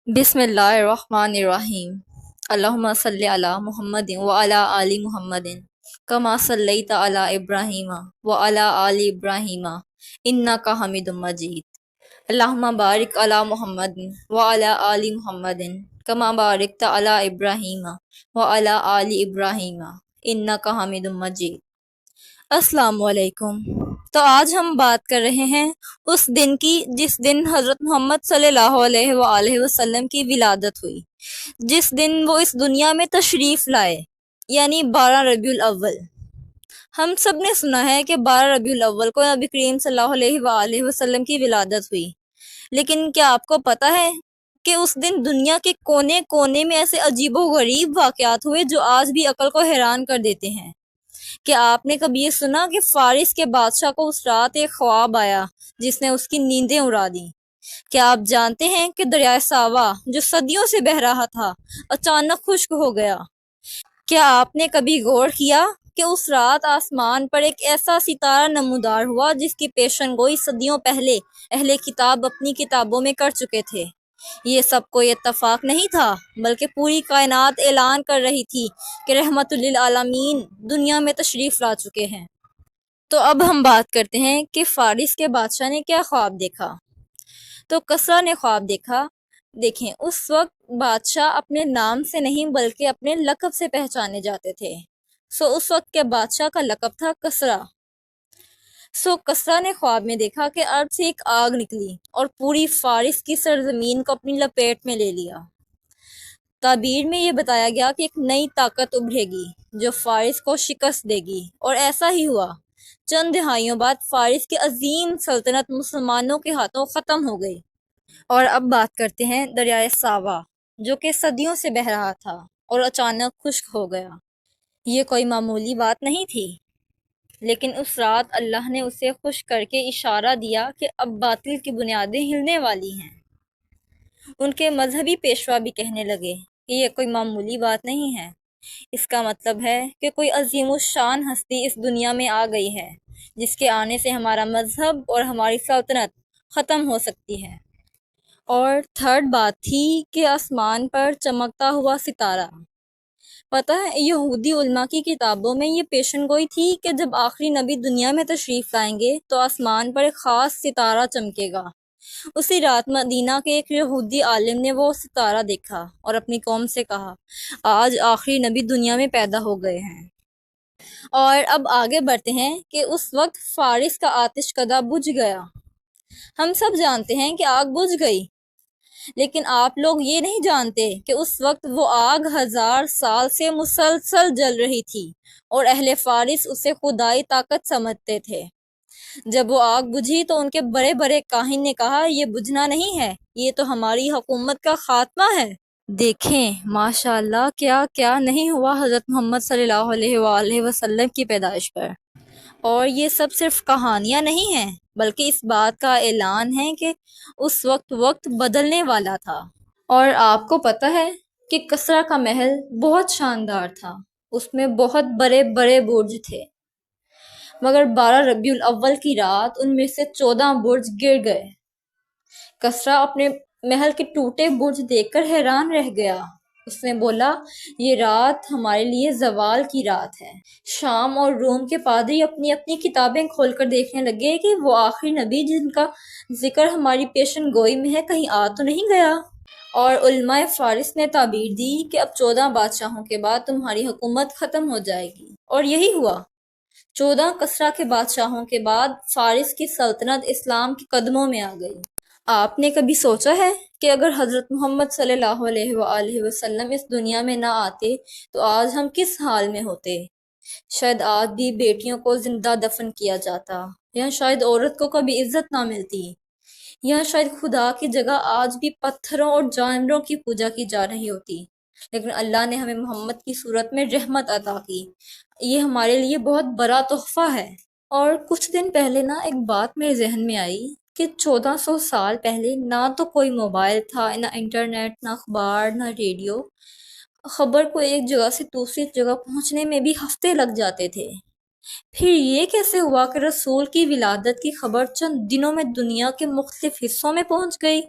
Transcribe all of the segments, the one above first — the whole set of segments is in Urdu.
بسم اللہ الرحمن الرحیم۔ اللہم صلی علی محمد وعلی آل محمد کما صلیت علی ابراہیم وعلی آل ابراہیم انک حمید مجید۔ اللہم بارک علی محمد وعلی آل محمد کما بارکت علی ابراہیم وعلی آل ابراہیم انک حمید مجید۔ السلام علیکم۔ تو آج ہم بات کر رہے ہیں اس دن کی جس دن حضرت محمد صلی اللہ علیہ وآلہ وسلم کی ولادت ہوئی، جس دن وہ اس دنیا میں تشریف لائے، یعنی 12 ربیع الاول۔ ہم سب نے سنا ہے کہ 12 ربیع الاول کو نبی کریم صلی اللہ علیہ وآلہ وسلم کی ولادت ہوئی، لیکن کیا آپ کو پتہ ہے کہ اس دن دنیا کے کونے کونے میں ایسے عجیب و غریب واقعات ہوئے جو آج بھی عقل کو حیران کر دیتے ہیں؟ کیا آپ نے کبھی یہ سنا کہ فارس کے بادشاہ کو اس رات ایک خواب آیا جس نے اس کی نیندیں اڑا دیں؟ کیا آپ جانتے ہیں کہ دریائے ساوا جو صدیوں سے بہہ رہا تھا اچانک خشک ہو گیا؟ کیا آپ نے کبھی غور کیا کہ اس رات آسمان پر ایک ایسا ستارہ نمودار ہوا جس کی پیشن گوئی صدیوں پہلے اہل کتاب اپنی کتابوں میں کر چکے تھے؟ یہ سب کوئی اتفاق نہیں تھا، بلکہ پوری کائنات اعلان کر رہی تھی کہ رحمت للعالمین دنیا میں تشریف لا چکے ہیں۔ تو اب ہم بات کرتے ہیں کہ فارس کے بادشاہ نے کیا خواب دیکھا۔ تو کسریٰ نے خواب دیکھا۔ دیکھیں، اس وقت بادشاہ اپنے نام سے نہیں بلکہ اپنے لقب سے پہچانے جاتے تھے۔ اس وقت کے بادشاہ کا لقب تھا کسریٰ۔ کسریٰ نے خواب میں دیکھا کہ ارض سے ایک آگ نکلی اور پوری فارس کی سرزمین کو اپنی لپیٹ میں لے لیا۔ تعبیر میں یہ بتایا گیا کہ ایک نئی طاقت ابھرے گی جو فارس کو شکست دے گی، اور ایسا ہی ہوا۔ چند دہائیوں بعد فارس کی عظیم سلطنت مسلمانوں کے ہاتھوں ختم ہو گئی۔ اور اب بات کرتے ہیں دریائے ساوا جو کہ صدیوں سے بہہ رہا تھا اور اچانک خشک ہو گیا۔ یہ کوئی معمولی بات نہیں تھی، لیکن اس رات اللہ نے اسے خشک کر کے اشارہ دیا کہ اب باطل کی بنیادیں ہلنے والی ہیں۔ ان کے مذہبی پیشوا بھی کہنے لگے کہ یہ کوئی معمولی بات نہیں ہے، اس کا مطلب ہے کہ کوئی عظیم الشان ہستی اس دنیا میں آ گئی ہے جس کے آنے سے ہمارا مذہب اور ہماری سلطنت ختم ہو سکتی ہے۔ اور تھرڈ بات تھی کہ آسمان پر چمکتا ہوا ستارہ۔ پتہ ہے، یہودی علماء کی کتابوں میں یہ پیشن گوئی تھی کہ جب آخری نبی دنیا میں تشریف لائیں گے تو آسمان پر ایک خاص ستارہ چمکے گا۔ اسی رات مدینہ کے ایک یہودی عالم نے وہ ستارہ دیکھا اور اپنی قوم سے کہا، آج آخری نبی دنیا میں پیدا ہو گئے ہیں۔ اور اب آگے بڑھتے ہیں کہ اس وقت فارس کا آتش کدہ بجھ گیا۔ ہم سب جانتے ہیں کہ آگ بجھ گئی، لیکن آپ لوگ یہ نہیں جانتے کہ اس وقت وہ آگ 1000 سال سے مسلسل جل رہی تھی اور اہل فارس اسے خدائی طاقت سمجھتے تھے۔ جب وہ آگ بجھی تو ان کے بڑے بڑے کاہن نے کہا، یہ بجھنا نہیں ہے، یہ تو ہماری حکومت کا خاتمہ ہے۔ دیکھیں ماشاءاللہ کیا کیا نہیں ہوا حضرت محمد صلی اللہ علیہ وآلہ وسلم کی پیدائش پر۔ اور یہ سب صرف کہانیاں نہیں ہیں، بلکہ اس بات کا اعلان ہے کہ اس وقت بدلنے والا تھا۔ اور آپ کو پتہ ہے کہ کسریٰ کا محل بہت شاندار تھا، اس میں بہت بڑے بڑے برج تھے، مگر 12 ربیع الاول کی رات ان میں سے 14 برج گر گئے۔ کسریٰ اپنے محل کے ٹوٹے برج دیکھ کر حیران رہ گیا۔ اس نے بولا، یہ رات ہمارے لیے زوال کی رات ہے۔ شام اور روم کے پادری اپنی اپنی کتابیں کھول کر دیکھنے لگے کہ وہ آخری نبی جن کا ذکر ہماری پیشن گوئی میں ہے کہیں آ تو نہیں گیا۔ اور علماء فارس نے تعبیر دی کہ اب 14 بادشاہوں کے بعد تمہاری حکومت ختم ہو جائے گی، اور یہی ہوا۔ 14 کسریٰ کے بادشاہوں کے بعد فارس کی سلطنت اسلام کے قدموں میں آ گئی۔ آپ نے کبھی سوچا ہے کہ اگر حضرت محمد صلی اللہ علیہ وآلہ وسلم اس دنیا میں نہ آتے تو آج ہم کس حال میں ہوتے؟ شاید آج بھی بیٹیوں کو زندہ دفن کیا جاتا، یا شاید عورت کو کبھی عزت نہ ملتی، یا شاید خدا کی جگہ آج بھی پتھروں اور جانوروں کی پوجا کی جا رہی ہوتی۔ لیکن اللہ نے ہمیں محمد کی صورت میں رحمت عطا کی، یہ ہمارے لیے بہت بڑا تحفہ ہے۔ اور کچھ دن پہلے ایک بات میرے ذہن میں آئی کہ 1400 سال پہلے نہ تو کوئی موبائل تھا، نہ انٹرنیٹ، نہ اخبار، نہ ریڈیو۔ خبر کو ایک جگہ سے دوسری جگہ پہنچنے میں بھی ہفتے لگ جاتے تھے۔ پھر یہ کیسے ہوا کہ رسول کی ولادت کی خبر چند دنوں میں دنیا کے مختلف حصوں میں پہنچ گئی؟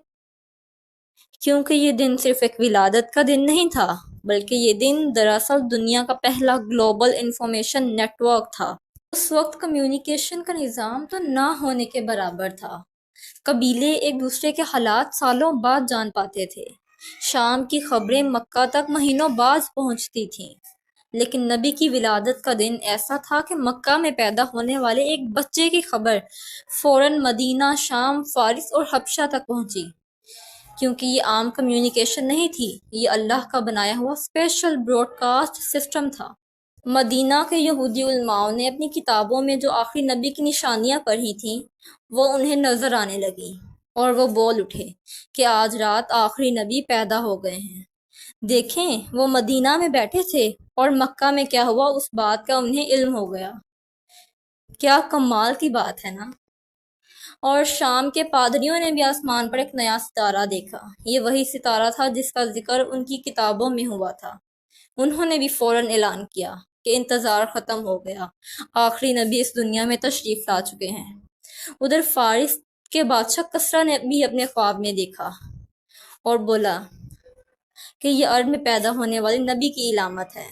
کیونکہ یہ دن صرف ایک ولادت کا دن نہیں تھا، بلکہ یہ دن دراصل دنیا کا پہلا گلوبل انفارمیشن نیٹ ورک تھا۔ اس وقت کمیونیکیشن کا نظام تو نہ ہونے کے برابر تھا۔ قبیلے ایک دوسرے کے حالات سالوں بعد جان پاتے تھے۔ شام کی خبریں مکہ تک مہینوں بعد پہنچتی تھیں، لیکن نبی کی ولادت کا دن ایسا تھا کہ مکہ میں پیدا ہونے والے ایک بچے کی خبر فوراً مدینہ، شام، فارس اور حبشہ تک پہنچی۔ کیونکہ یہ عام کمیونیکیشن نہیں تھی، یہ اللہ کا بنایا ہوا اسپیشل براڈ کاسٹ سسٹم تھا۔ مدینہ کے یہودی علماء نے اپنی کتابوں میں جو آخری نبی کی نشانیاں پڑھی تھیں وہ انہیں نظر آنے لگیں، اور وہ بول اٹھے کہ آج رات آخری نبی پیدا ہو گئے ہیں۔ دیکھیں، وہ مدینہ میں بیٹھے تھے اور مکہ میں کیا ہوا اس بات کا انہیں علم ہو گیا۔ کیا کمال کی بات ہے نا۔ اور شام کے پادریوں نے بھی آسمان پر ایک نیا ستارہ دیکھا۔ یہ وہی ستارہ تھا جس کا ذکر ان کی کتابوں میں ہوا تھا۔ انہوں نے بھی فوراً اعلان کیا کہ انتظار ختم ہو گیا، آخری نبی اس دنیا میں تشریف لا چکے ہیں۔ ادھر فارس کے بادشاہ کسریٰ نے بھی اپنے خواب میں دیکھا اور بولا کہ یہ عرب میں پیدا ہونے والے نبی کی علامت ہے۔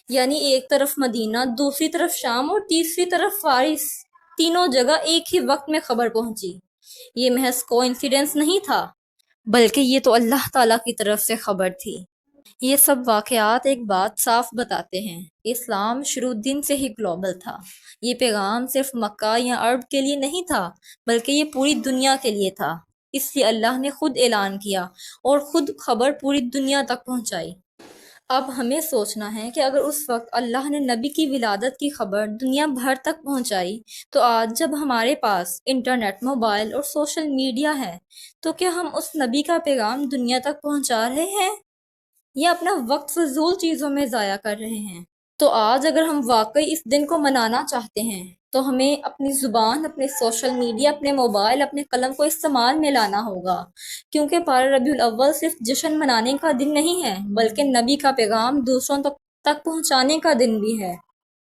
یعنی ایک طرف مدینہ، دوسری طرف شام اور تیسری طرف فارس، تینوں جگہ ایک ہی وقت میں خبر پہنچی۔ یہ محض کوئنسیڈنس نہیں تھا، بلکہ یہ تو اللہ تعالیٰ کی طرف سے خبر تھی۔ یہ سب واقعات ایک بات صاف بتاتے ہیں، اسلام شروع دن سے ہی گلوبل تھا۔ یہ پیغام صرف مکہ یا عرب کے لیے نہیں تھا، بلکہ یہ پوری دنیا کے لیے تھا۔ اس لیے اللہ نے خود اعلان کیا اور خود خبر پوری دنیا تک پہنچائی۔ اب ہمیں سوچنا ہے کہ اگر اس وقت اللہ نے نبی کی ولادت کی خبر دنیا بھر تک پہنچائی، تو آج جب ہمارے پاس انٹرنیٹ، موبائل اور سوشل میڈیا ہے، تو کیا ہم اس نبی کا پیغام دنیا تک پہنچا رہے ہیں یا اپنا وقت فضول چیزوں میں ضائع کر رہے ہیں؟ تو آج اگر ہم واقعی اس دن کو منانا چاہتے ہیں تو ہمیں اپنی زبان، اپنے سوشل میڈیا، اپنے موبائل، اپنے قلم کو استعمال میں لانا ہوگا، کیونکہ 12 ربیع الاول صرف جشن منانے کا دن نہیں ہے، بلکہ نبی کا پیغام دوسروں تک پہنچانے کا دن بھی ہے۔